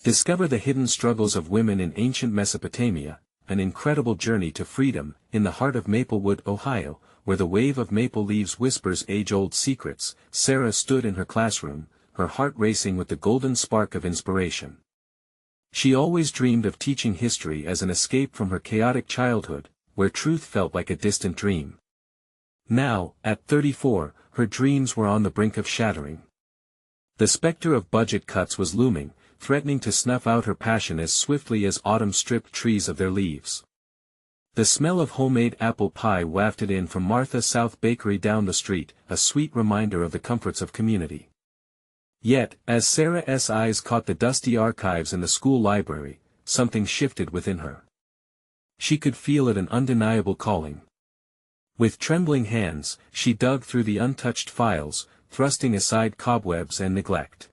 Discover the hidden struggles of women in ancient Mesopotamia, an incredible journey to freedom, in the heart of Maplewood, Ohio, where the wave of maple leaves whispers age-old secrets. Sarah stood in her classroom, her heart racing with the golden spark of inspiration. She always dreamed of teaching history as an escape from her chaotic childhood, where truth felt like a distant dream. Now, at 34, her dreams were on the brink of shattering. The specter of budget cuts was looming, threatening to snuff out her passion as swiftly as autumn stripped trees of their leaves. The smell of homemade apple pie wafted in from Martha South Bakery down the street, a sweet reminder of the comforts of community. Yet, as Sarah's eyes caught the dusty archives in the school library, something shifted within her. She could feel it, an undeniable calling. With trembling hands, she dug through the untouched files, thrusting aside cobwebs and neglect.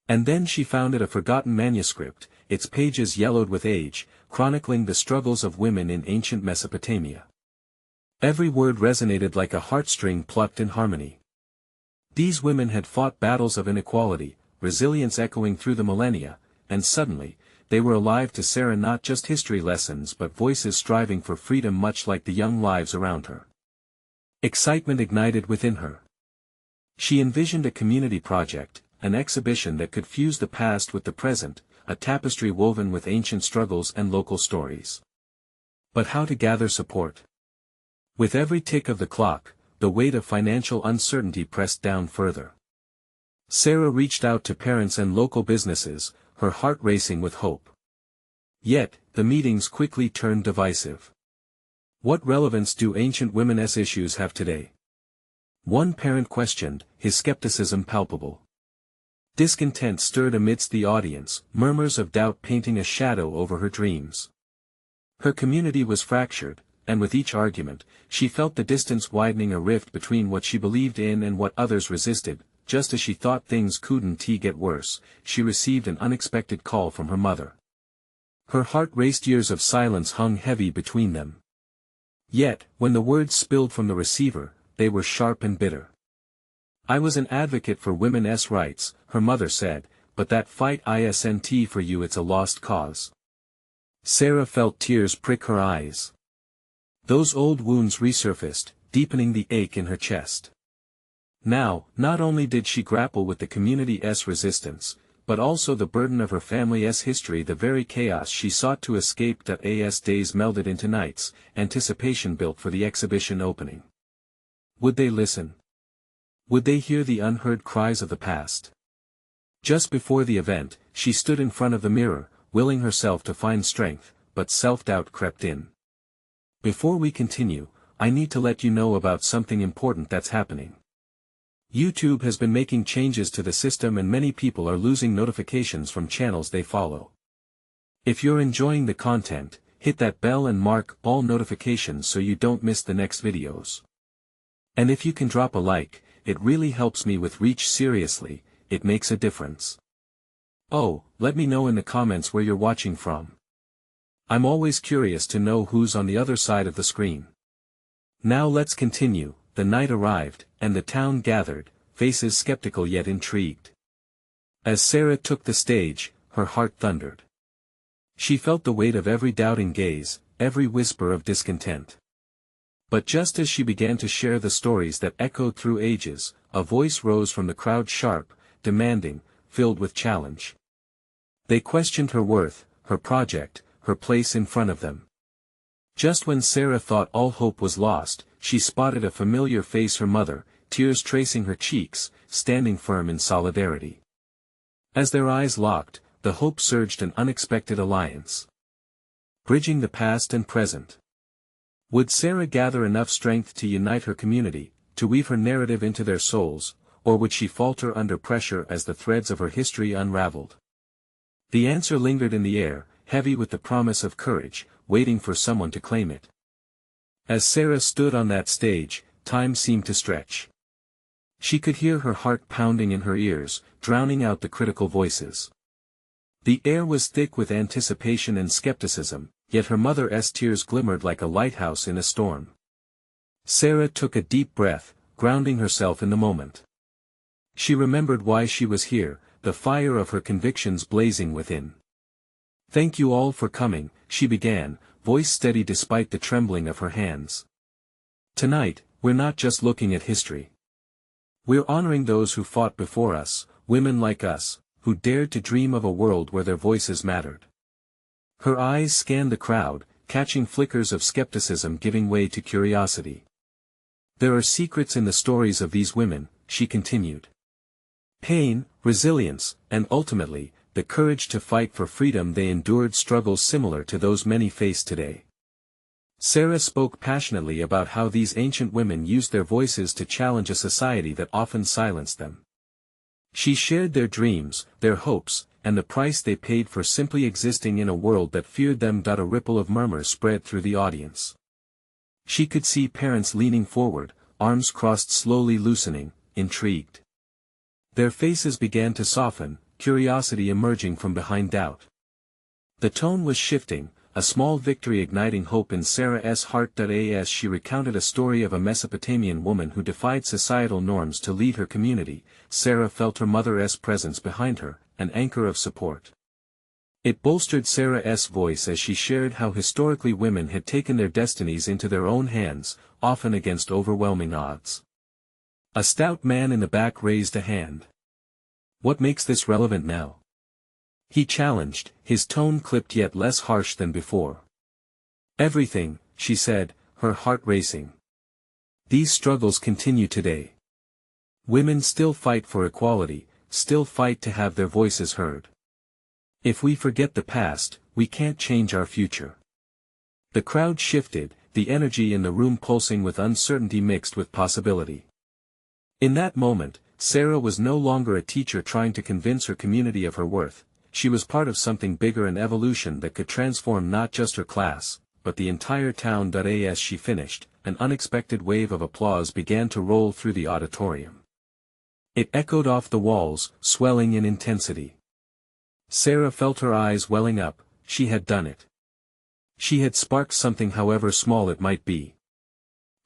And then she found it, a forgotten manuscript, its pages yellowed with age, chronicling the struggles of women in ancient Mesopotamia. Every word resonated like a heartstring plucked in harmony. These women had fought battles of inequality, resilience echoing through the millennia, and suddenly, they were alive to Sarah, not just history lessons but voices striving for freedom, much like the young lives around her. Excitement ignited within her. She envisioned a community project, an exhibition that could fuse the past with the present, a tapestry woven with ancient struggles and local stories. But how to gather support? With every tick of the clock, the weight of financial uncertainty pressed down further. Sarah reached out to parents and local businesses, her heart racing with hope. Yet, the meetings quickly turned divisive. What relevance do ancient women's issues have today? One parent questioned, his skepticism palpable. Discontent stirred amidst the audience, murmurs of doubt painting a shadow over her dreams. Her community was fractured, and with each argument, she felt the distance widening, a rift between what she believed in and what others resisted. Just as she thought things couldn't get worse, she received an unexpected call from her mother. Her heart raced, years of silence hung heavy between them. Yet, when the words spilled from the receiver, they were sharp and bitter. "I was an advocate for women's rights," her mother said, "but that fight isn't for you, it's a lost cause." Sarah felt tears prick her eyes. Those old wounds resurfaced, deepening the ache in her chest. Now, not only did she grapple with the community's resistance, but also the burden of her family's history, the very chaos she sought to escape. As days melded into nights, anticipation built for the exhibition opening. Would they listen? Would they hear the unheard cries of the past? Just before the event, she stood in front of the mirror, willing herself to find strength, but self-doubt crept in. Before we continue, I need to let you know about something important that's happening. YouTube has been making changes to the system and many people are losing notifications from channels they follow. If you're enjoying the content, hit that bell and mark all notifications so you don't miss the next videos. And if you can drop a like, it really helps me with reach. Seriously, it makes a difference. Oh, let me know in the comments where you're watching from. I'm always curious to know who's on the other side of the screen. Now let's continue. The night arrived, and the town gathered, faces skeptical yet intrigued. As Sarah took the stage, her heart thundered. She felt the weight of every doubting gaze, every whisper of discontent. But just as she began to share the stories that echoed through ages, a voice rose from the crowd, sharp, demanding, filled with challenge. They questioned her worth, her project, her place in front of them. Just when Sarah thought all hope was lost, she spotted a familiar face, her mother, tears tracing her cheeks, standing firm in solidarity. As their eyes locked, the hope surged, an unexpected alliance. Bridging the past and present. Would Sarah gather enough strength to unite her community, to weave her narrative into their souls, or would she falter under pressure as the threads of her history unraveled? The answer lingered in the air, heavy with the promise of courage, waiting for someone to claim it. As Sarah stood on that stage, time seemed to stretch. She could hear her heart pounding in her ears, drowning out the critical voices. The air was thick with anticipation and skepticism, yet her mother's tears glimmered like a lighthouse in a storm. Sarah took a deep breath, grounding herself in the moment. She remembered why she was here, the fire of her convictions blazing within. "Thank you all for coming," she began, voice steady despite the trembling of her hands. "Tonight, we're not just looking at history. We're honoring those who fought before us, women like us, who dared to dream of a world where their voices mattered." Her eyes scanned the crowd, catching flickers of skepticism giving way to curiosity. "There are secrets in the stories of these women," she continued. "Pain, resilience, and ultimately, the courage to fight for freedom. They endured struggles similar to those many face today." Sarah spoke passionately about how these ancient women used their voices to challenge a society that often silenced them. She shared their dreams, their hopes, and the price they paid for simply existing in a world that feared them. A ripple of murmur spread through the audience. She could see parents leaning forward, arms crossed slowly loosening, intrigued. Their faces began to soften, curiosity emerging from behind doubt. The tone was shifting, a small victory igniting hope in Sarah's heart. As she recounted a story of a Mesopotamian woman who defied societal norms to lead her community, Sarah felt her mother's presence behind her, an anchor of support. It bolstered Sarah's voice as she shared how historically women had taken their destinies into their own hands, often against overwhelming odds. A stout man in the back raised a hand. "What makes this relevant now?" he challenged, his tone clipped yet less harsh than before. "Everything," she said, her heart racing. "These struggles continue today. Women still fight for equality, still fight to have their voices heard. If we forget the past, we can't change our future." The crowd shifted, the energy in the room pulsing with uncertainty mixed with possibility. In that moment, Sarah was no longer a teacher trying to convince her community of her worth. She was part of something bigger, an evolution that could transform not just her class, but the entire town. As she finished, an unexpected wave of applause began to roll through the auditorium. It echoed off the walls, swelling in intensity. Sarah felt her eyes welling up. She had done it. She had sparked something, however small it might be.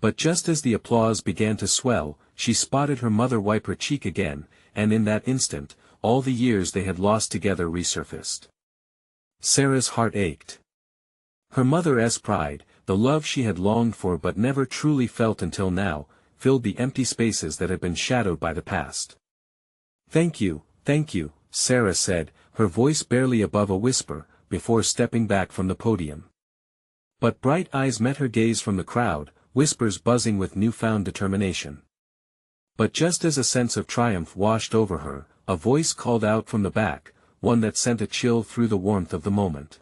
But just as the applause began to swell, she spotted her mother wipe her cheek again, and in that instant, all the years they had lost together resurfaced. Sarah's heart ached. Her mother's pride, the love she had longed for but never truly felt until now, filled the empty spaces that had been shadowed by the past. Thank you," Sarah said, her voice barely above a whisper, before stepping back from the podium. But bright eyes met her gaze from the crowd, whispers buzzing with newfound determination. But just as a sense of triumph washed over her, a voice called out from the back, one that sent a chill through the warmth of the moment.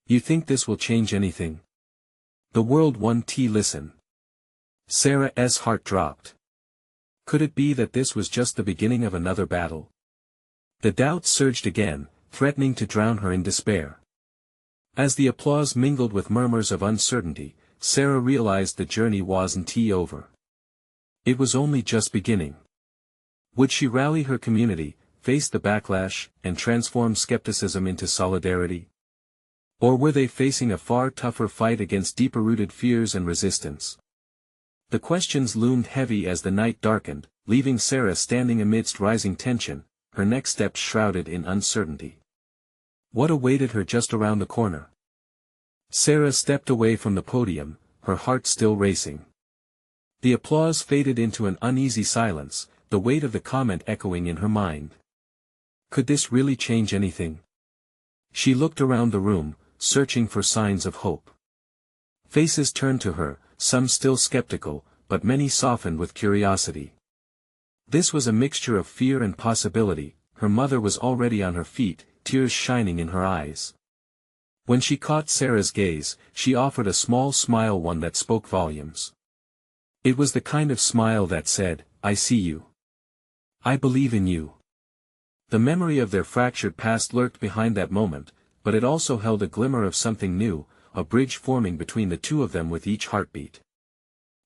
"You think this will change anything? The world won't listen." Sarah's heart dropped. Could it be that this was just the beginning of another battle? The doubt surged again, threatening to drown her in despair. As the applause mingled with murmurs of uncertainty, Sarah realized the journey wasn't over. It was only just beginning. Would she rally her community, face the backlash, and transform skepticism into solidarity? Or were they facing a far tougher fight against deeper-rooted fears and resistance? The questions loomed heavy as the night darkened, leaving Sarah standing amidst rising tension, her next steps shrouded in uncertainty. What awaited her just around the corner? Sarah stepped away from the podium, her heart still racing. The applause faded into an uneasy silence, the weight of the comment echoing in her mind. Could this really change anything? She looked around the room, searching for signs of hope. Faces turned to her, some still skeptical, but many softened with curiosity. This was a mixture of fear and possibility. Her mother was already on her feet, tears shining in her eyes. When she caught Sarah's gaze, she offered a small smile, one that spoke volumes. It was the kind of smile that said, "I see you. I believe in you." The memory of their fractured past lurked behind that moment, but it also held a glimmer of something new, a bridge forming between the two of them with each heartbeat.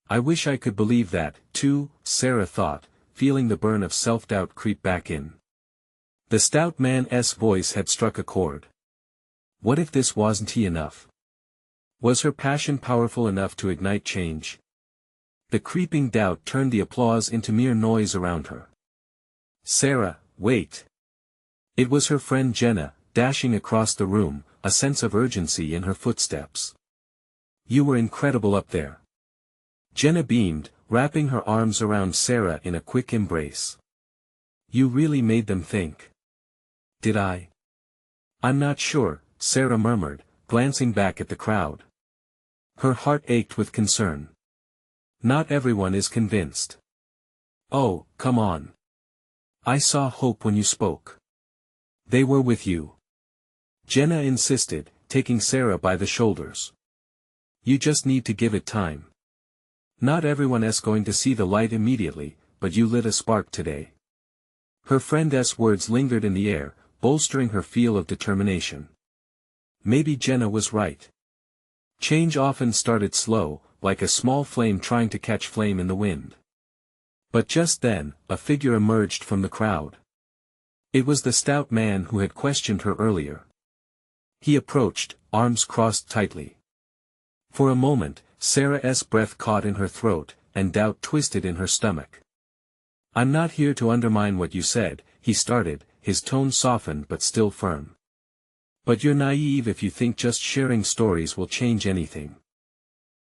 "I wish I could believe that, too," Sarah thought, feeling the burn of self-doubt creep back in. The stout man's voice had struck a chord. What if this wasn't enough? Was her passion powerful enough to ignite change? The creeping doubt turned the applause into mere noise around her. "Sarah, wait." It was her friend Jenna, dashing across the room, a sense of urgency in her footsteps. "You were incredible up there." Jenna beamed, wrapping her arms around Sarah in a quick embrace. "You really made them think." "Did I?" "I'm not sure," Sarah murmured, glancing back at the crowd. Her heart ached with concern. "Not everyone is convinced." "Oh, come on. I saw hope when you spoke." "They were with you." Jenna insisted, taking Sarah by the shoulders. "You just need to give it time. Not everyone is going to see the light immediately, but you lit a spark today." Her friend's words lingered in the air, bolstering her feel of determination. Maybe Jenna was right. Change often started slow, like a small flame trying to catch flame in the wind. But just then, a figure emerged from the crowd. It was the stout man who had questioned her earlier. He approached, arms crossed tightly. For a moment, Sarah's breath caught in her throat, and doubt twisted in her stomach. "I'm not here to undermine what you said," he started, his tone softened but still firm. "But you're naive if you think just sharing stories will change anything.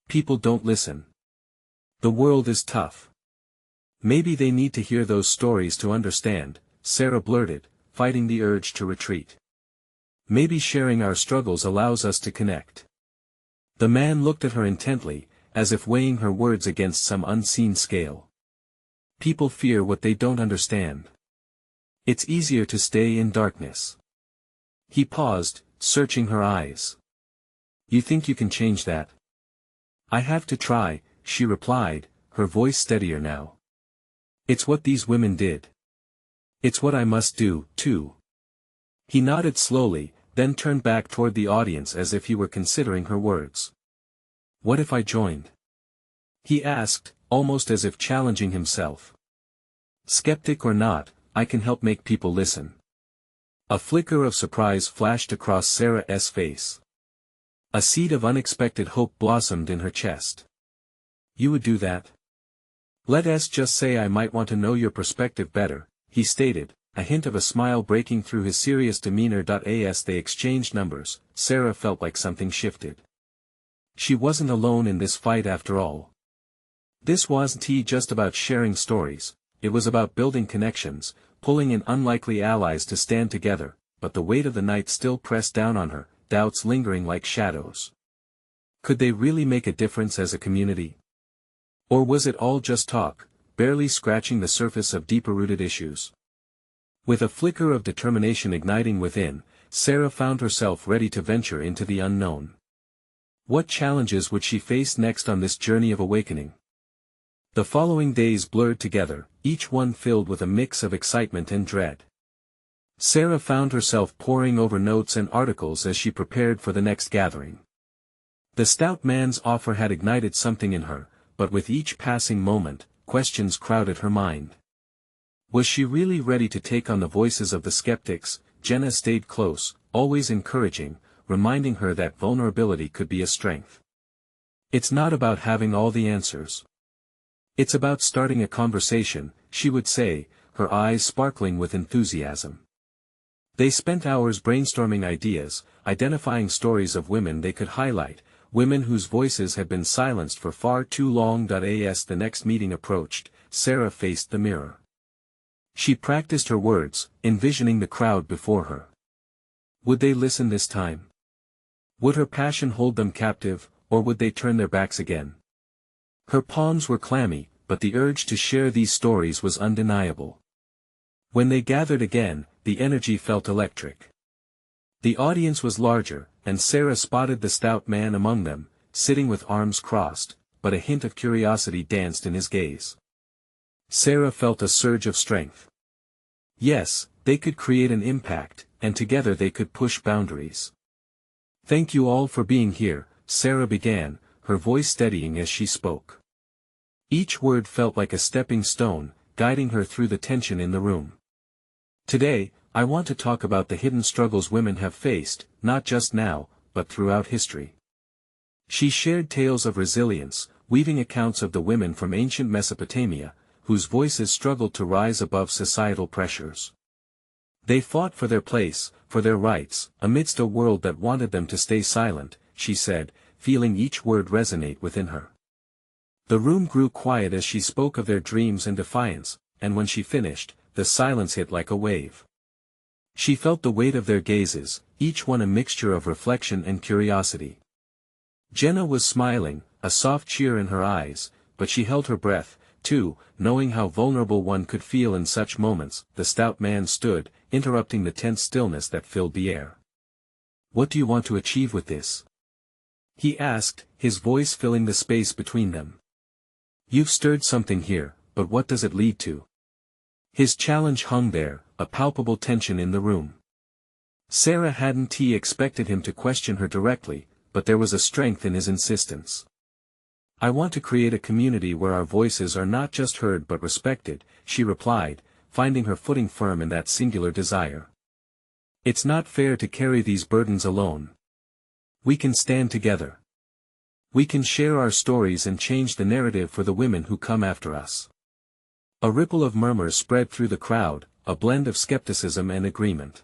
People don't listen. The world is tough." "Maybe they need to hear those stories to understand," Sarah blurted, fighting the urge to retreat. "Maybe sharing our struggles allows us to connect." The man looked at her intently, as if weighing her words against some unseen scale. "People fear what they don't understand. It's easier to stay in darkness." He paused, searching her eyes. "You think you can change that?" "I have to try," she replied, her voice steadier now. "It's what these women did. It's what I must do, too." He nodded slowly, then turned back toward the audience as if he were considering her words. "What if I joined?" he asked, almost as if challenging himself. "Skeptic or not, I can help make people listen." A flicker of surprise flashed across Sarah's face. A seed of unexpected hope blossomed in her chest. "You would do that?" "Let's just say I might want to know your perspective better," he stated, a hint of a smile breaking through his serious demeanor. As they exchanged numbers, Sarah felt like something shifted. She wasn't alone in this fight after all. This wasn't just about sharing stories, it was about building connections, pulling in unlikely allies to stand together, but the weight of the night still pressed down on her, doubts lingering like shadows. Could they really make a difference as a community? Or was it all just talk, barely scratching the surface of deeper-rooted issues? With a flicker of determination igniting within, Sarah found herself ready to venture into the unknown. What challenges would she face next on this journey of awakening? The following days blurred together, each one filled with a mix of excitement and dread. Sarah found herself poring over notes and articles as she prepared for the next gathering. The stout man's offer had ignited something in her, but with each passing moment, questions crowded her mind. Was she really ready to take on the voices of the skeptics? Jenna stayed close, always encouraging, reminding her that vulnerability could be a strength. "It's not about having all the answers. It's about starting a conversation," she would say, her eyes sparkling with enthusiasm. They spent hours brainstorming ideas, identifying stories of women they could highlight, women whose voices had been silenced for far too long. As the next meeting approached, Sarah faced the mirror. She practiced her words, envisioning the crowd before her. Would they listen this time? Would her passion hold them captive, or would they turn their backs again? Her palms were clammy, but the urge to share these stories was undeniable. When they gathered again, the energy felt electric. The audience was larger, and Sarah spotted the stout man among them, sitting with arms crossed, but a hint of curiosity danced in his gaze. Sarah felt a surge of strength. Yes, they could create an impact, and together they could push boundaries. "Thank you all for being here," Sarah began, her voice steadying as she spoke. Each word felt like a stepping stone, guiding her through the tension in the room. "Today, I want to talk about the hidden struggles women have faced, not just now, but throughout history." She shared tales of resilience, weaving accounts of the women from ancient Mesopotamia, whose voices struggled to rise above societal pressures. They fought for their place, for their rights, amidst a world that wanted them to stay silent, she said, feeling each word resonate within her. The room grew quiet as she spoke of their dreams and defiance, and when she finished, the silence hit like a wave. She felt the weight of their gazes, each one a mixture of reflection and curiosity. Jenna was smiling, a soft cheer in her eyes, but she held her breath, too, knowing how vulnerable one could feel in such moments. The stout man stood, interrupting the tense stillness that filled the air. "What do you want to achieve with this?" he asked, his voice filling the space between them. "You've stirred something here, but what does it lead to?" His challenge hung there, a palpable tension in the room. Sarah hadn't expected him to question her directly, but there was a strength in his insistence. "I want to create a community where our voices are not just heard but respected," she replied, finding her footing firm in that singular desire. "It's not fair to carry these burdens alone. We can stand together. We can share our stories and change the narrative for the women who come after us." A ripple of murmurs spread through the crowd, a blend of skepticism and agreement.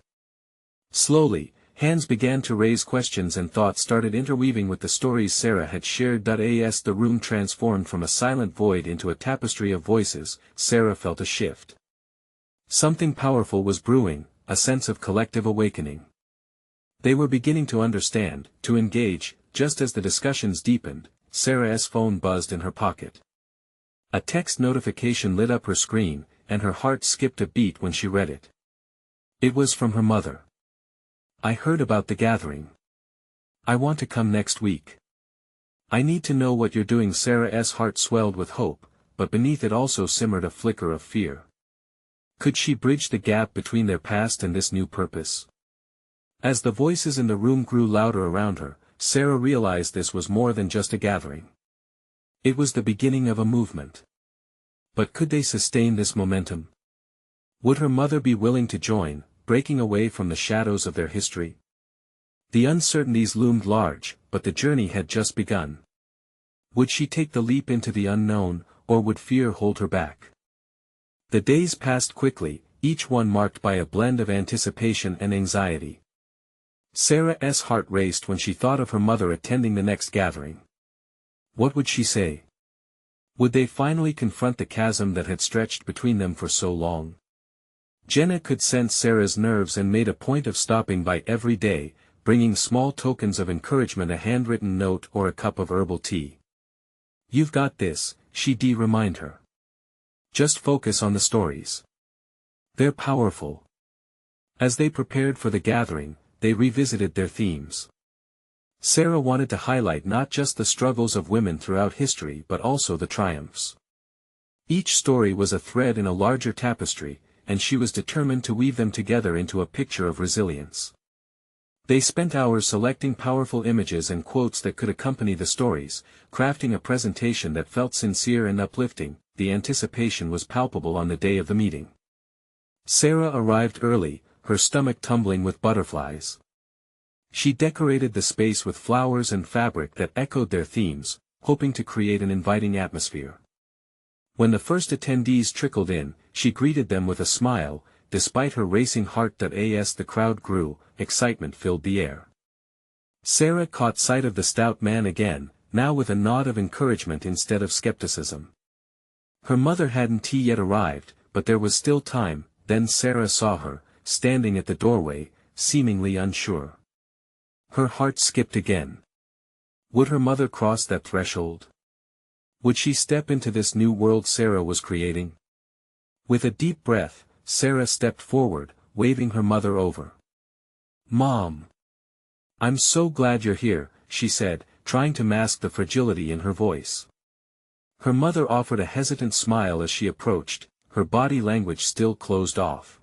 Slowly, hands began to raise questions and thoughts started interweaving with the stories Sarah had shared. As the room transformed from a silent void into a tapestry of voices, Sarah felt a shift. Something powerful was brewing, a sense of collective awakening. They were beginning to understand, to engage. Just as the discussions deepened, Sarah's phone buzzed in her pocket. A text notification lit up her screen, and her heart skipped a beat when she read it. It was from her mother. "I heard about the gathering. I want to come next week. I need to know what you're doing." Sarah's heart swelled with hope, but beneath it also simmered a flicker of fear. Could she bridge the gap between their past and this new purpose? As the voices in the room grew louder around her, Sarah realized this was more than just a gathering. It was the beginning of a movement. But could they sustain this momentum? Would her mother be willing to join, breaking away from the shadows of their history? The uncertainties loomed large, but the journey had just begun. Would she take the leap into the unknown, or would fear hold her back? The days passed quickly, each one marked by a blend of anticipation and anxiety. Sarah's heart raced when she thought of her mother attending the next gathering. What would she say? Would they finally confront the chasm that had stretched between them for so long? Jenna could sense Sarah's nerves and made a point of stopping by every day, bringing small tokens of encouragement, a handwritten note or a cup of herbal tea. "You've got this," she'd remind her. "Just focus on the stories. They're powerful." As they prepared for the gathering, they revisited their themes. Sarah wanted to highlight not just the struggles of women throughout history but also the triumphs. Each story was a thread in a larger tapestry, and she was determined to weave them together into a picture of resilience. They spent hours selecting powerful images and quotes that could accompany the stories, crafting a presentation that felt sincere and uplifting. The anticipation was palpable on the day of the meeting. Sarah arrived early, her stomach tumbling with butterflies. She decorated the space with flowers and fabric that echoed their themes, hoping to create an inviting atmosphere. When the first attendees trickled in, she greeted them with a smile. Despite her racing heart, as the crowd grew, excitement filled the air. Sarah caught sight of the stout man again, now with a nod of encouragement instead of skepticism. Her mother hadn't yet arrived, but there was still time. Then Sarah saw her, standing at the doorway, seemingly unsure. Her heart skipped again. Would her mother cross that threshold? Would she step into this new world Sarah was creating? With a deep breath, Sarah stepped forward, waving her mother over. "Mom! I'm so glad you're here," she said, trying to mask the fragility in her voice. Her mother offered a hesitant smile as she approached, her body language still closed off.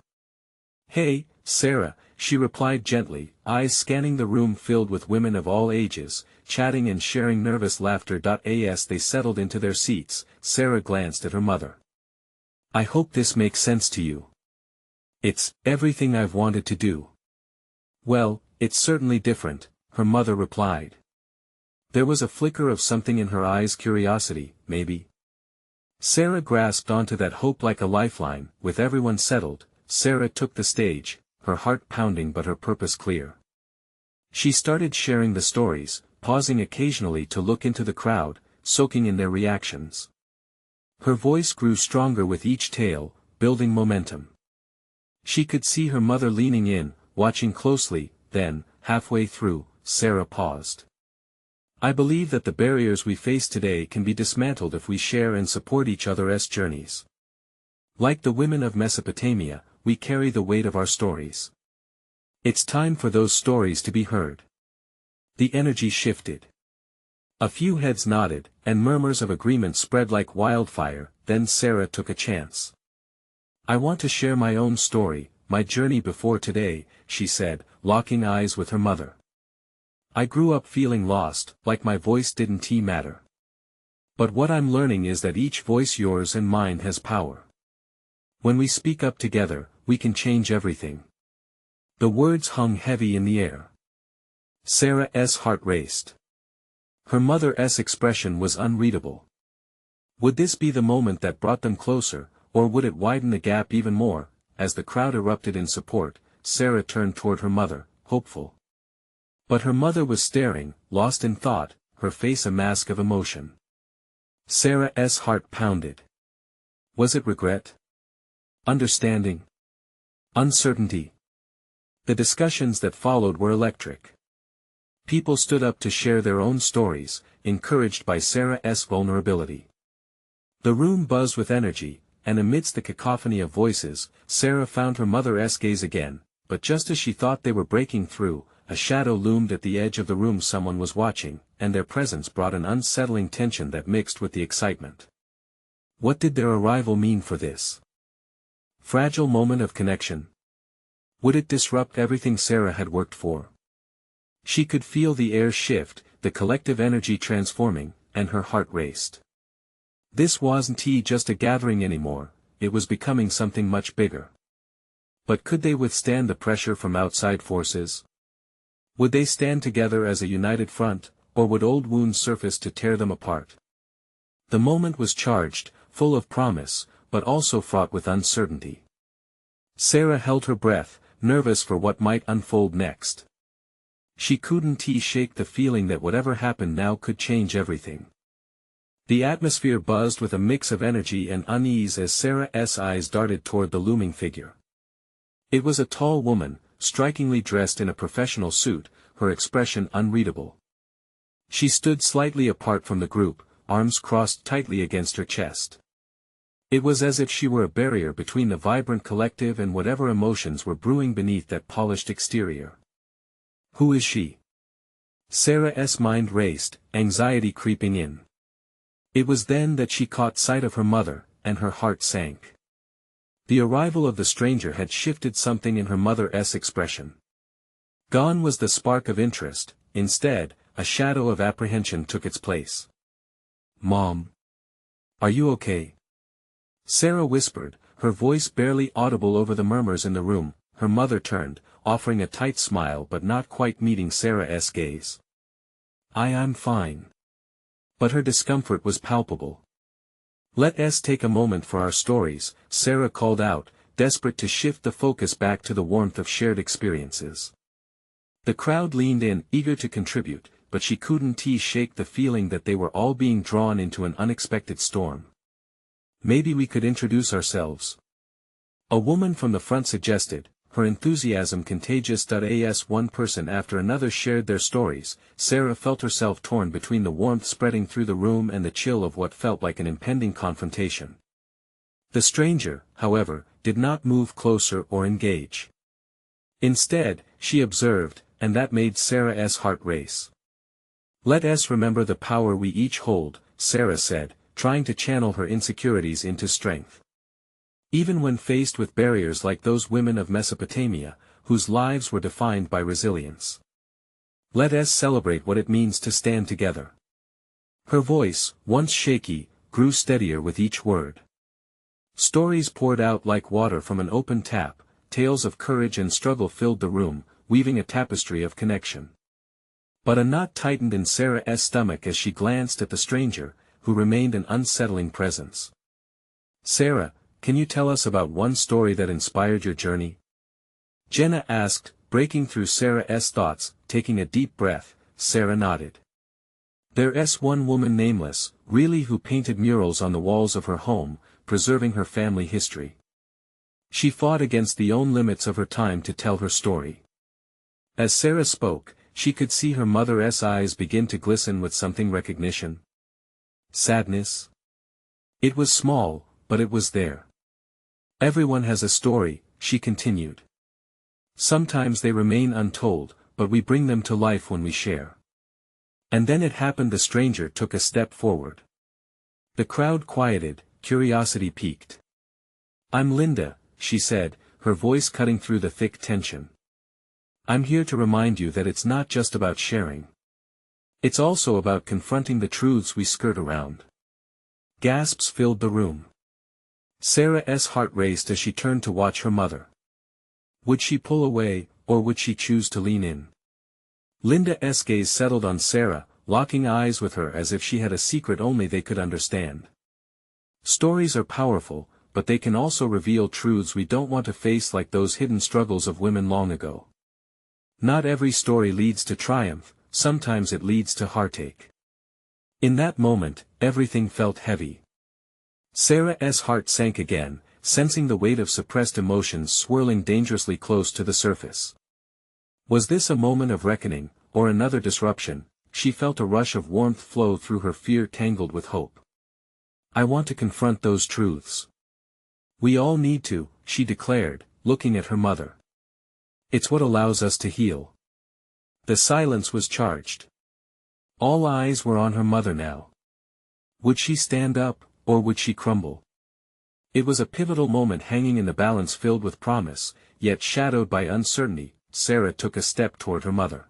"Hey, Sarah," she replied gently, eyes scanning the room filled with women of all ages, chatting and sharing nervous laughter. As they settled into their seats, Sarah glanced at her mother. "I hope this makes sense to you." "It's everything I've wanted to do." "Well, it's certainly different," her mother replied. There was a flicker of something in her eyes, curiosity, maybe. Sarah grasped onto that hope like a lifeline. With everyone settled, Sarah took the stage, her heart pounding but her purpose clear. She started sharing the stories, pausing occasionally to look into the crowd, soaking in their reactions. Her voice grew stronger with each tale, building momentum. She could see her mother leaning in, watching closely, then, halfway through, Sarah paused. I believe that the barriers we face today can be dismantled if we share and support each other's journeys. Like the women of Mesopotamia, we carry the weight of our stories. It's time for those stories to be heard. The energy shifted. A few heads nodded, and murmurs of agreement spread like wildfire. Then Sarah took a chance. I want to share my own story, my journey before today, she said, locking eyes with her mother. I grew up feeling lost, like my voice didn't matter. But what I'm learning is that each voice, yours and mine, has power. When we speak up together, we can change everything. The words hung heavy in the air. Sarah's heart raced. Her mother's expression was unreadable. Would this be the moment that brought them closer, or would it widen the gap even more? As the crowd erupted in support, Sarah turned toward her mother, hopeful. But her mother was staring, lost in thought, her face a mask of emotion. Sarah's heart pounded. Was it regret? Understanding? Uncertainty? The discussions that followed were electric. People stood up to share their own stories, encouraged by Sarah's vulnerability. The room buzzed with energy, and amidst the cacophony of voices, Sarah found her mother's gaze again, but just as she thought they were breaking through, a shadow loomed at the edge of the room. Someone was watching, and their presence brought an unsettling tension that mixed with the excitement. What did their arrival mean for this fragile moment of connection? Would it disrupt everything Sarah had worked for? She could feel the air shift, the collective energy transforming, and her heart raced. This wasn't just a gathering anymore, it was becoming something much bigger. But could they withstand the pressure from outside forces? Would they stand together as a united front, or would old wounds surface to tear them apart? The moment was charged, full of promise, but also fraught with uncertainty. Sarah held her breath, nervous for what might unfold next. She couldn't shake the feeling that whatever happened now could change everything. The atmosphere buzzed with a mix of energy and unease as Sarah's eyes darted toward the looming figure. It was a tall woman, strikingly dressed in a professional suit, her expression unreadable. She stood slightly apart from the group, arms crossed tightly against her chest. It was as if she were a barrier between the vibrant collective and whatever emotions were brewing beneath that polished exterior. Who is she? Sarah's mind raced, anxiety creeping in. It was then that she caught sight of her mother, and her heart sank. The arrival of the stranger had shifted something in her mother's expression. Gone was the spark of interest, instead, a shadow of apprehension took its place. Mom. Are you okay? Sarah whispered, her voice barely audible over the murmurs in the room. Her mother turned, offering a tight smile but not quite meeting Sarah's gaze. I'm fine. But her discomfort was palpable. Let's take a moment for our stories, Sarah called out, desperate to shift the focus back to the warmth of shared experiences. The crowd leaned in, eager to contribute, but she couldn't shake the feeling that they were all being drawn into an unexpected storm. Maybe we could introduce ourselves. A woman from the front suggested, her enthusiasm contagious. As one person after another shared their stories, Sarah felt herself torn between the warmth spreading through the room and the chill of what felt like an impending confrontation. The stranger, however, did not move closer or engage. Instead, she observed, and that made Sarah's heart race. Let us remember the power we each hold, Sarah said, trying to channel her insecurities into strength. Even when faced with barriers like those women of Mesopotamia, whose lives were defined by resilience. Let us celebrate what it means to stand together. Her voice, once shaky, grew steadier with each word. Stories poured out like water from an open tap, tales of courage and struggle filled the room, weaving a tapestry of connection. But a knot tightened in Sarah's stomach as she glanced at the stranger, who remained an unsettling presence. Sarah, can you tell us about one story that inspired your journey? Jenna asked, breaking through Sarah's thoughts. Taking a deep breath, Sarah nodded. There's one woman nameless, really, who painted murals on the walls of her home, preserving her family history. She fought against the own limits of her time to tell her story. As Sarah spoke, she could see her mother's eyes begin to glisten with something: recognition. Sadness. It was small, but it was there. Everyone has a story, she continued. Sometimes they remain untold, but we bring them to life when we share. And then it happened. The stranger took a step forward. The crowd quieted, curiosity peaked. I'm Linda, she said, her voice cutting through the thick tension. I'm here to remind you that it's not just about sharing. It's also about confronting the truths we skirt around. Gasps filled the room. Sarah's heart raced as she turned to watch her mother. Would she pull away, or would she choose to lean in? Linda's gaze settled on Sarah, locking eyes with her as if she had a secret only they could understand. Stories are powerful, but they can also reveal truths we don't want to face, like those hidden struggles of women long ago. Not every story leads to triumph, sometimes it leads to heartache. In that moment, everything felt heavy. Sarah's heart sank again, sensing the weight of suppressed emotions swirling dangerously close to the surface. Was this a moment of reckoning, or another disruption? She felt a rush of warmth flow through her, fear tangled with hope. I want to confront those truths. We all need to, she declared, looking at her mother. It's what allows us to heal. The silence was charged. All eyes were on her mother now. Would she stand up, or would she crumble? It was a pivotal moment, hanging in the balance, filled with promise, yet shadowed by uncertainty. Sarah took a step toward her mother.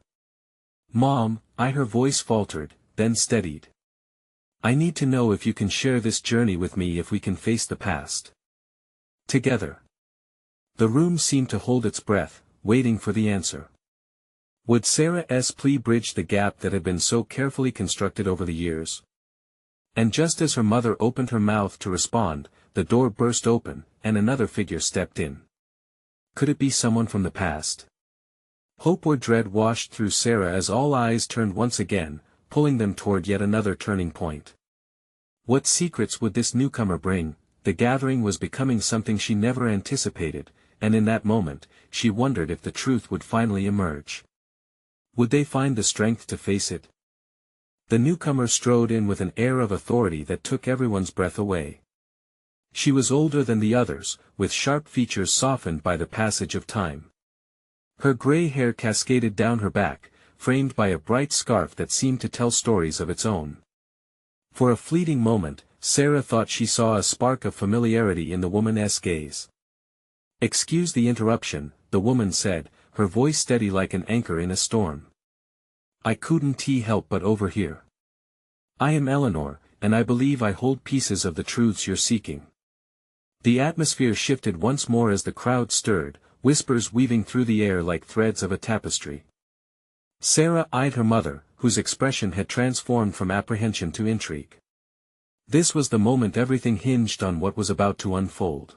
Mom, her voice faltered, then steadied. I need to know if you can share this journey with me, if we can face the past together. The room seemed to hold its breath, waiting for the answer. Would Sarah's plea bridge the gap that had been so carefully constructed over the years? And just as her mother opened her mouth to respond, the door burst open, and another figure stepped in. Could it be someone from the past? Hope or dread washed through Sarah as all eyes turned once again, pulling them toward yet another turning point. What secrets would this newcomer bring? The gathering was becoming something she never anticipated, and in that moment, she wondered if the truth would finally emerge. Would they find the strength to face it? The newcomer strode in with an air of authority that took everyone's breath away. She was older than the others, with sharp features softened by the passage of time. Her gray hair cascaded down her back, framed by a bright scarf that seemed to tell stories of its own. For a fleeting moment, Sarah thought she saw a spark of familiarity in the woman's gaze. Excuse the interruption, the woman said, her voice steady like an anchor in a storm. I couldn't help but overhear. I am Eleanor, and I believe I hold pieces of the truths you're seeking. The atmosphere shifted once more as the crowd stirred, whispers weaving through the air like threads of a tapestry. Sarah eyed her mother, whose expression had transformed from apprehension to intrigue. This was the moment everything hinged on what was about to unfold.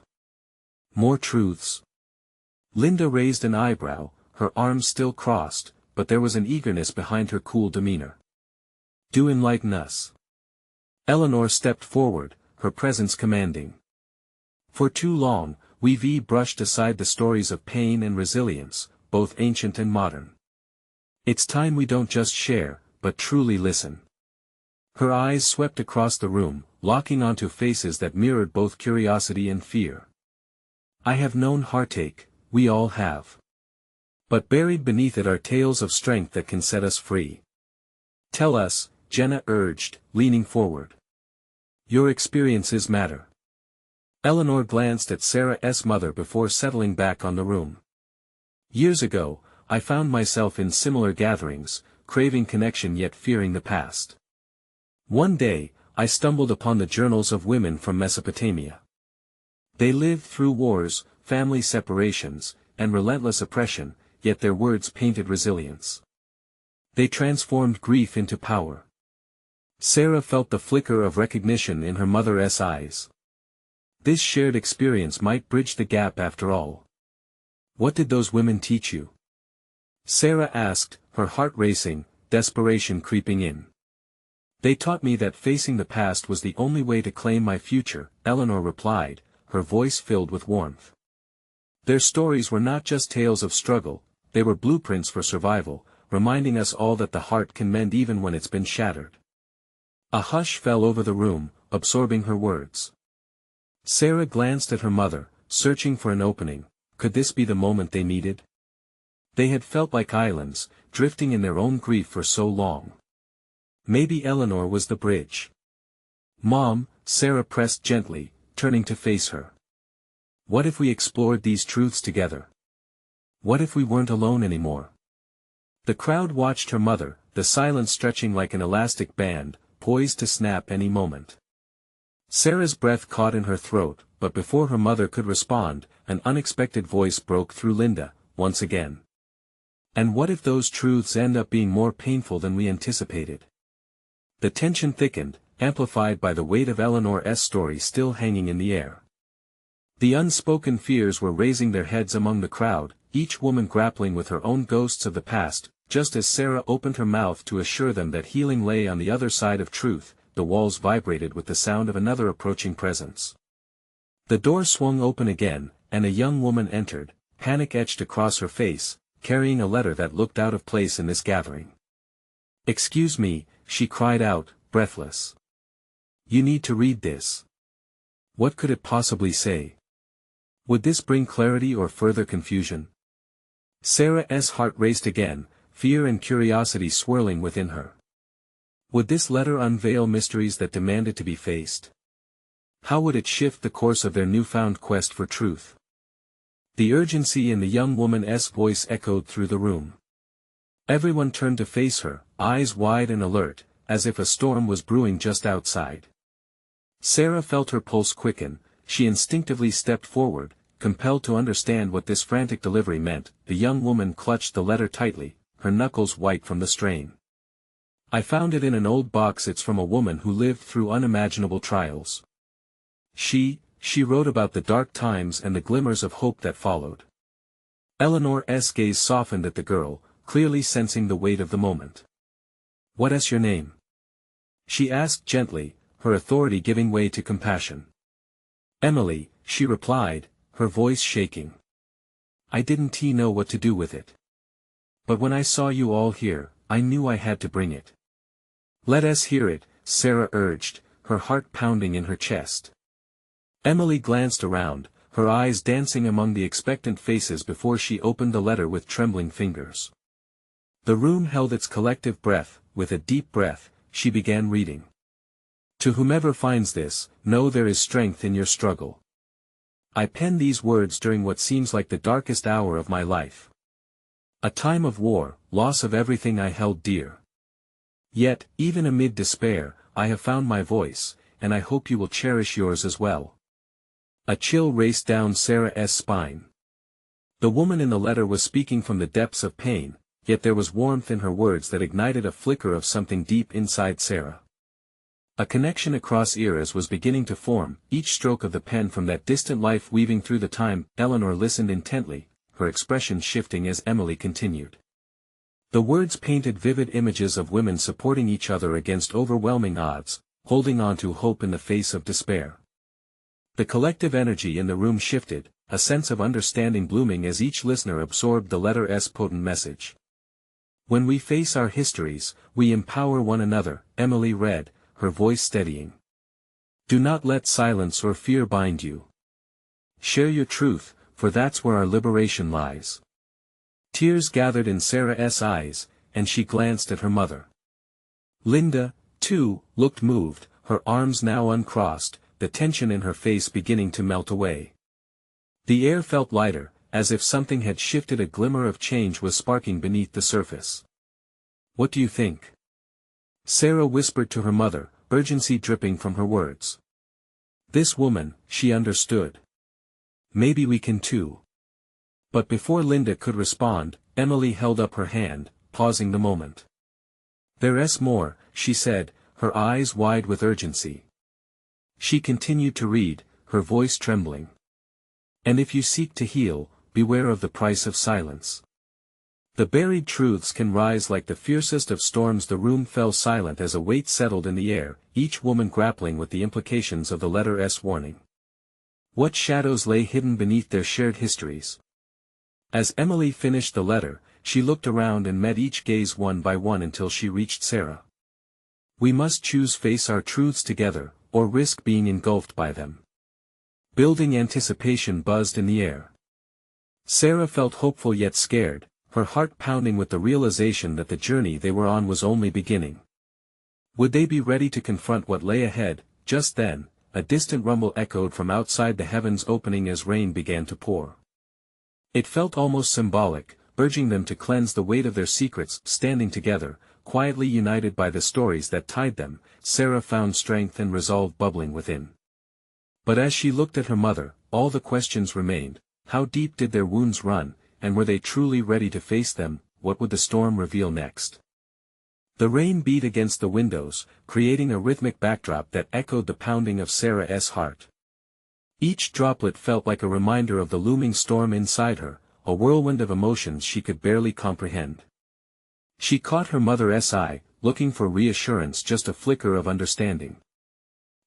More truths. Linda raised an eyebrow, her arms still crossed, but there was an eagerness behind her cool demeanor. Do enlighten us. Eleanor stepped forward, her presence commanding. For too long, we've brushed aside the stories of pain and resilience, both ancient and modern. It's time we don't just share, but truly listen. Her eyes swept across the room, locking onto faces that mirrored both curiosity and fear. I have known heartache, we all have. But buried beneath it are tales of strength that can set us free. Tell us, Jenna urged, leaning forward. Your experiences matter. Eleanor glanced at Sarah's mother before settling back on the room. Years ago, I found myself in similar gatherings, craving connection yet fearing the past. One day, I stumbled upon the journals of women from Mesopotamia. They lived through wars, family separations, and relentless oppression, yet their words painted resilience. They transformed grief into power. Sarah felt the flicker of recognition in her mother's eyes. This shared experience might bridge the gap after all. What did those women teach you? Sarah asked, her heart racing, desperation creeping in. They taught me that facing the past was the only way to claim my future, Eleanor replied, her voice filled with warmth. Their stories were not just tales of struggle, they were blueprints for survival, reminding us all that the heart can mend even when it's been shattered. A hush fell over the room, absorbing her words. Sarah glanced at her mother, searching for an opening. Could this be the moment they needed? They had felt like islands, drifting in their own grief for so long. Maybe Eleanor was the bridge. Mom, Sarah pressed gently, turning to face her. What if we explored these truths together? What if we weren't alone anymore? The crowd watched her mother, the silence stretching like an elastic band, poised to snap any moment. Sarah's breath caught in her throat, but before her mother could respond, an unexpected voice broke through Linda, once again. And what if those truths end up being more painful than we anticipated? The tension thickened, amplified by the weight of Eleanor's story still hanging in the air. The unspoken fears were raising their heads among the crowd, each woman grappling with her own ghosts of the past. Just as Sarah opened her mouth to assure them that healing lay on the other side of truth, the walls vibrated with the sound of another approaching presence. The door swung open again, and a young woman entered, panic etched across her face, carrying a letter that looked out of place in this gathering. "Excuse me," she cried out, breathless. "You need to read this." What could it possibly say? Would this bring clarity or further confusion? Sarah's heart raced again, fear and curiosity swirling within her. Would this letter unveil mysteries that demanded to be faced? How would it shift the course of their newfound quest for truth? The urgency in the young woman's voice echoed through the room. Everyone turned to face her, eyes wide and alert, as if a storm was brewing just outside. Sarah felt her pulse quicken. She instinctively stepped forward, compelled to understand what this frantic delivery meant. The young woman clutched the letter tightly, her knuckles white from the strain. "I found it in an old box. It's from a woman who lived through unimaginable trials. She wrote about the dark times and the glimmers of hope that followed." Eleanor's gaze softened at the girl, clearly sensing the weight of the moment. "What's your name?" she asked gently, her authority giving way to compassion. "Emily," she replied, her voice shaking. "I didn't know what to do with it. But when I saw you all here, I knew I had to bring it." "Let us hear it," Sarah urged, her heart pounding in her chest. Emily glanced around, her eyes dancing among the expectant faces before she opened the letter with trembling fingers. The room held its collective breath. With a deep breath, she began reading. "To whomever finds this, know there is strength in your struggle. I pen these words during what seems like the darkest hour of my life. A time of war, loss of everything I held dear. Yet, even amid despair, I have found my voice, and I hope you will cherish yours as well." A chill raced down Sarah's spine. The woman in the letter was speaking from the depths of pain, yet there was warmth in her words that ignited a flicker of something deep inside Sarah. A connection across eras was beginning to form, each stroke of the pen from that distant life weaving through the time. Eleanor listened intently, her expression shifting as Emily continued. The words painted vivid images of women supporting each other against overwhelming odds, holding on to hope in the face of despair. The collective energy in the room shifted, a sense of understanding blooming as each listener absorbed the letter's potent message. "When we face our histories, we empower one another," Emily read, her voice steadying. "Do not let silence or fear bind you. Share your truth, for that's where our liberation lies." Tears gathered in Sarah's eyes, and she glanced at her mother. Linda, too, looked moved, her arms now uncrossed, the tension in her face beginning to melt away. The air felt lighter, as if something had shifted. A glimmer of change was sparking beneath the surface. "What do you think?" Sarah whispered to her mother, urgency dripping from her words. This woman, she understood. Maybe we can too. But before Linda could respond, Emily held up her hand, pausing the moment. "There's more," she said, her eyes wide with urgency. She continued to read, her voice trembling. "And if you seek to heal, beware of the price of silence. The buried truths can rise like the fiercest of storms. The room fell silent as a weight settled in the air, each woman grappling with the implications of the letter S warning. What shadows lay hidden beneath their shared histories? As Emily finished the letter, she looked around and met each gaze one by one until she reached Sarah. We must choose face our truths together, or risk being engulfed by them. Building anticipation buzzed in the air. Sarah felt hopeful yet scared, her heart pounding with the realization that the journey they were on was only beginning. Would they be ready to confront what lay ahead? Just then, a distant rumble echoed from outside the heavens opening as rain began to pour. It felt almost symbolic, urging them to cleanse the weight of their secrets. Standing together, quietly united by the stories that tied them, Sarah found strength and resolve bubbling within. But as she looked at her mother, all the questions remained. How deep did their wounds run, and were they truly ready to face them? What would the storm reveal next? The rain beat against the windows, creating a rhythmic backdrop that echoed the pounding of Sarah's heart. Each droplet felt like a reminder of the looming storm inside her, a whirlwind of emotions she could barely comprehend. She caught her mother's eye, looking for reassurance, just a flicker of understanding.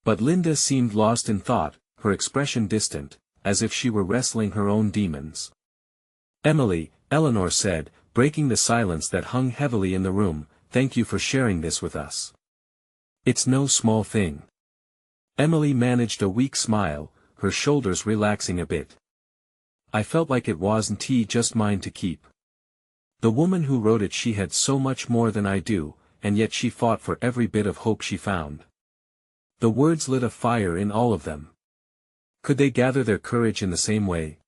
But Linda seemed lost in thought, her expression distant, as if she were wrestling her own demons. Emily, Eleanor said, breaking the silence that hung heavily in the room, thank you for sharing this with us. It's no small thing. Emily managed a weak smile, her shoulders relaxing a bit. I felt like it wasn't just mine to keep. The woman who wrote it, she had so much more than I do, and yet she fought for every bit of hope she found. The words lit a fire in all of them. Could they gather their courage in the same way?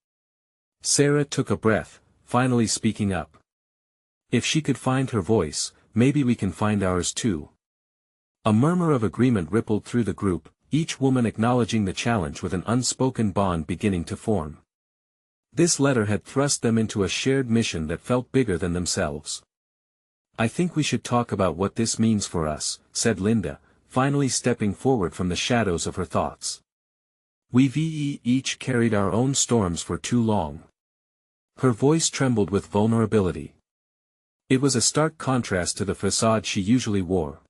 Sarah took a breath, finally speaking up. If she could find her voice, maybe we can find ours too. A murmur of agreement rippled through the group, each woman acknowledging the challenge with an unspoken bond beginning to form. This letter had thrust them into a shared mission that felt bigger than themselves. I think we should talk about what this means for us, said Linda, finally stepping forward from the shadows of her thoughts. We've each carried our own storms for too long. Her voice trembled with vulnerability. It was a stark contrast to the facade she usually wore.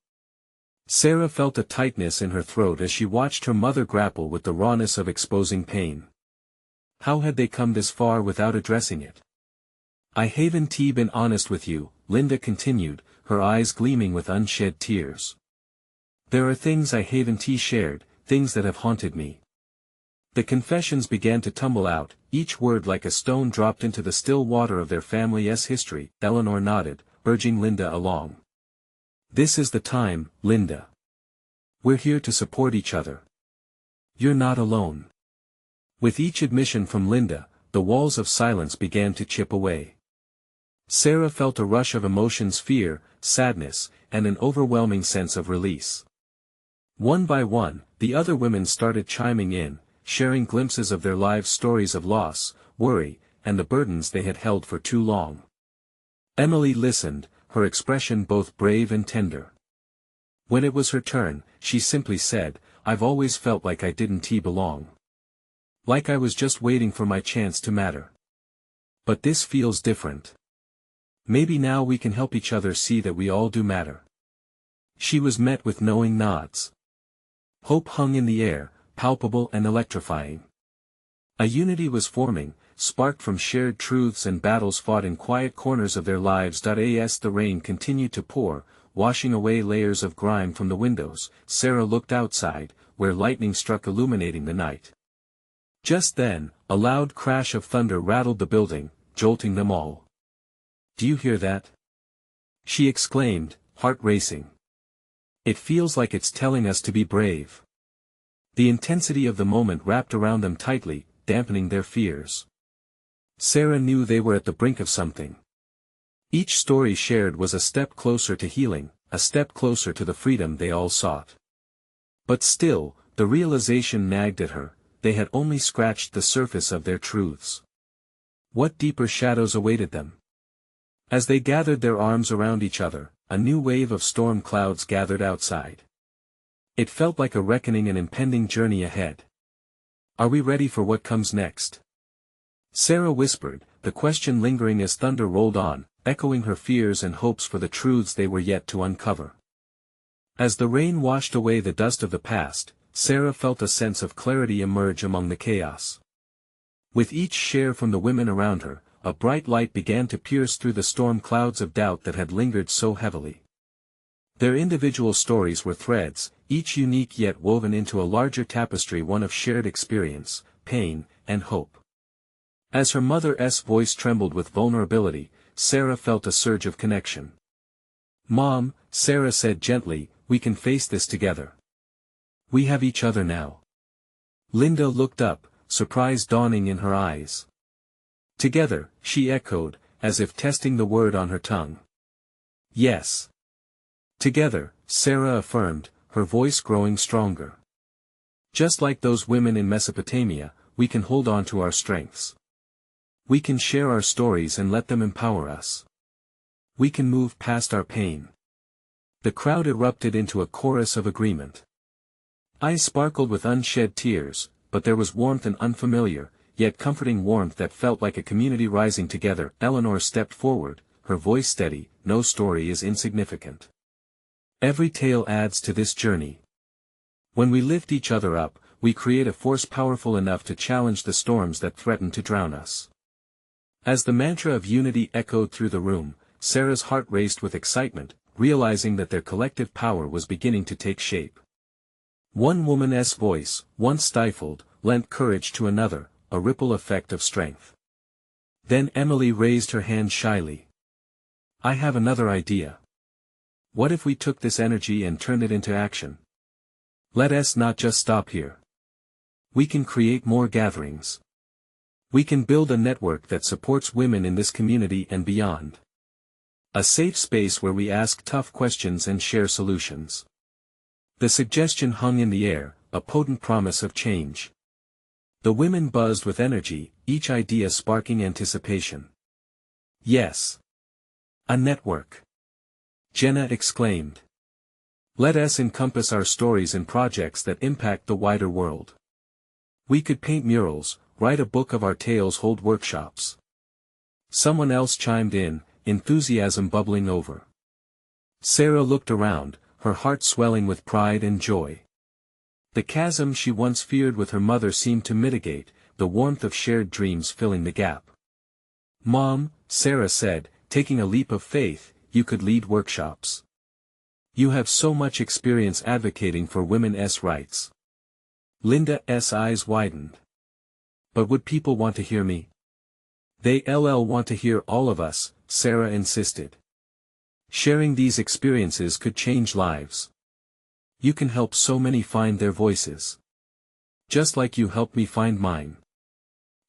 Sarah felt a tightness in her throat as she watched her mother grapple with the rawness of exposing pain. How had they come this far without addressing it? I haven't been honest with you, Linda continued, her eyes gleaming with unshed tears. There are things I haven't shared, things that have haunted me. The confessions began to tumble out, each word like a stone dropped into the still water of their family's history. Eleanor nodded, urging Linda along. This is the time, Linda. We're here to support each other. You're not alone. With each admission from Linda, the walls of silence began to chip away. Sarah felt a rush of emotions: fear, sadness, and an overwhelming sense of release. One by one, the other women started chiming in, sharing glimpses of their lives, stories of loss, worry, and the burdens they had held for too long. Emily listened, her expression both brave and tender. When it was her turn, she simply said, I've always felt like I didn't belong. Like I was just waiting for my chance to matter. But this feels different. Maybe now we can help each other see that we all do matter. She was met with knowing nods. Hope hung in the air, palpable and electrifying. A unity was forming, sparked from shared truths and battles fought in quiet corners of their lives. As the rain continued to pour, washing away layers of grime from the windows, Sarah looked outside, where lightning struck, illuminating the night. Just then, a loud crash of thunder rattled the building, jolting them all. Do you hear that? She exclaimed, heart racing. It feels like it's telling us to be brave. The intensity of the moment wrapped around them tightly, dampening their fears. Sarah knew they were at the brink of something. Each story shared was a step closer to healing, a step closer to the freedom they all sought. But still, the realization nagged at her, they had only scratched the surface of their truths. What deeper shadows awaited them? As they gathered their arms around each other, a new wave of storm clouds gathered outside. It felt like a reckoning, an impending journey ahead. Are we ready for what comes next? Sarah whispered, the question lingering as thunder rolled on, echoing her fears and hopes for the truths they were yet to uncover. As the rain washed away the dust of the past, Sarah felt a sense of clarity emerge among the chaos. With each share from the women around her, a bright light began to pierce through the storm clouds of doubt that had lingered so heavily. Their individual stories were threads, each unique yet woven into a larger tapestry, one of shared experience, pain, and hope. As her mother's voice trembled with vulnerability, Sarah felt a surge of connection. "Mom," Sarah said gently, "we can face this together. We have each other now." Linda looked up, surprise dawning in her eyes. "Together," she echoed, as if testing the word on her tongue. "Yes. Together," Sarah affirmed, her voice growing stronger. "Just like those women in Mesopotamia, we can hold on to our strengths. We can share our stories and let them empower us. We can move past our pain." The crowd erupted into a chorus of agreement. Eyes sparkled with unshed tears, but there was warmth, an unfamiliar, yet comforting warmth that felt like a community rising together. Eleanor stepped forward, her voice steady, "No story is insignificant. Every tale adds to this journey. When we lift each other up, we create a force powerful enough to challenge the storms that threaten to drown us." As the mantra of unity echoed through the room, Sarah's heart raced with excitement, realizing that their collective power was beginning to take shape. One woman's voice, once stifled, lent courage to another, a ripple effect of strength. Then Emily raised her hand shyly. "I have another idea. What if we took this energy and turned it into action? Let us not just stop here. We can create more gatherings. We can build a network that supports women in this community and beyond. A safe space where we ask tough questions and share solutions." The suggestion hung in the air, a potent promise of change. The women buzzed with energy, each idea sparking anticipation. "Yes. A network!" Jenna exclaimed. "Let us encompass our stories in projects that impact the wider world. We could paint murals, write a book of our tales, hold workshops." Someone else chimed in, enthusiasm bubbling over. Sarah looked around, her heart swelling with pride and joy. The chasm she once feared with her mother seemed to mitigate, the warmth of shared dreams filling the gap. "Mom," Sarah said, taking a leap of faith, "you could lead workshops. You have so much experience advocating for women's rights." Linda's eyes widened. "But would people want to hear me?" "They'll want to hear all of us," Sarah insisted. "Sharing these experiences could change lives. You can help so many find their voices. Just like you helped me find mine."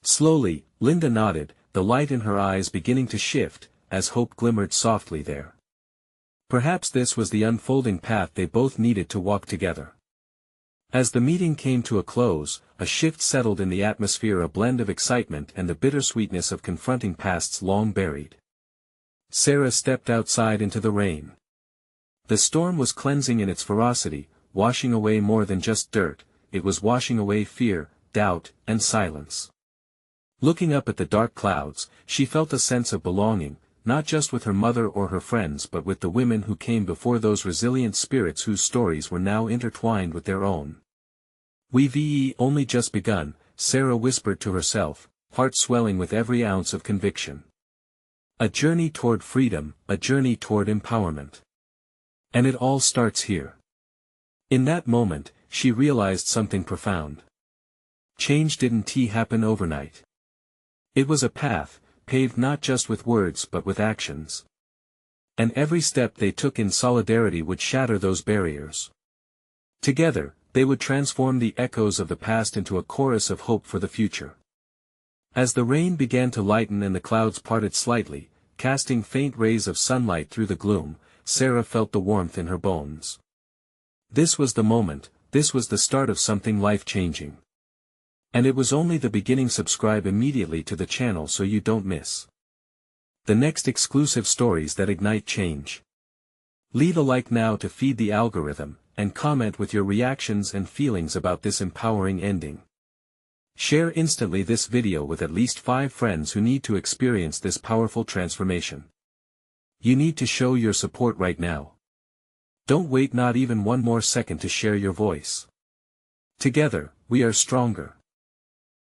Slowly, Linda nodded, the light in her eyes beginning to shift, as hope glimmered softly there. Perhaps this was the unfolding path they both needed to walk together. As the meeting came to a close, a shift settled in the atmosphere, a blend of excitement and the bittersweetness of confronting pasts long buried. Sarah stepped outside into the rain. The storm was cleansing in its ferocity, washing away more than just dirt, it was washing away fear, doubt, and silence. Looking up at the dark clouds, she felt a sense of belonging, not just with her mother or her friends but with the women who came before, those resilient spirits whose stories were now intertwined with their own. "We've only just begun," Sarah whispered to herself, heart swelling with every ounce of conviction. A journey toward freedom, a journey toward empowerment. And it all starts here. In that moment, she realized something profound. Change didn't happen overnight. It was a path, paved not just with words but with actions. And every step they took in solidarity would shatter those barriers. Together, they would transform the echoes of the past into a chorus of hope for the future. As the rain began to lighten and the clouds parted slightly, casting faint rays of sunlight through the gloom, Sarah felt the warmth in her bones. This was the moment, this was the start of something life-changing. And it was only the beginning. Subscribe immediately to the channel so you don't miss the next exclusive stories that ignite change. Leave a like now to feed the algorithm, and comment with your reactions and feelings about this empowering ending. Share instantly this video with at least 5 friends who need to experience this powerful transformation. You need to show your support right now. Don't wait not even one more second to share your voice. Together, we are stronger.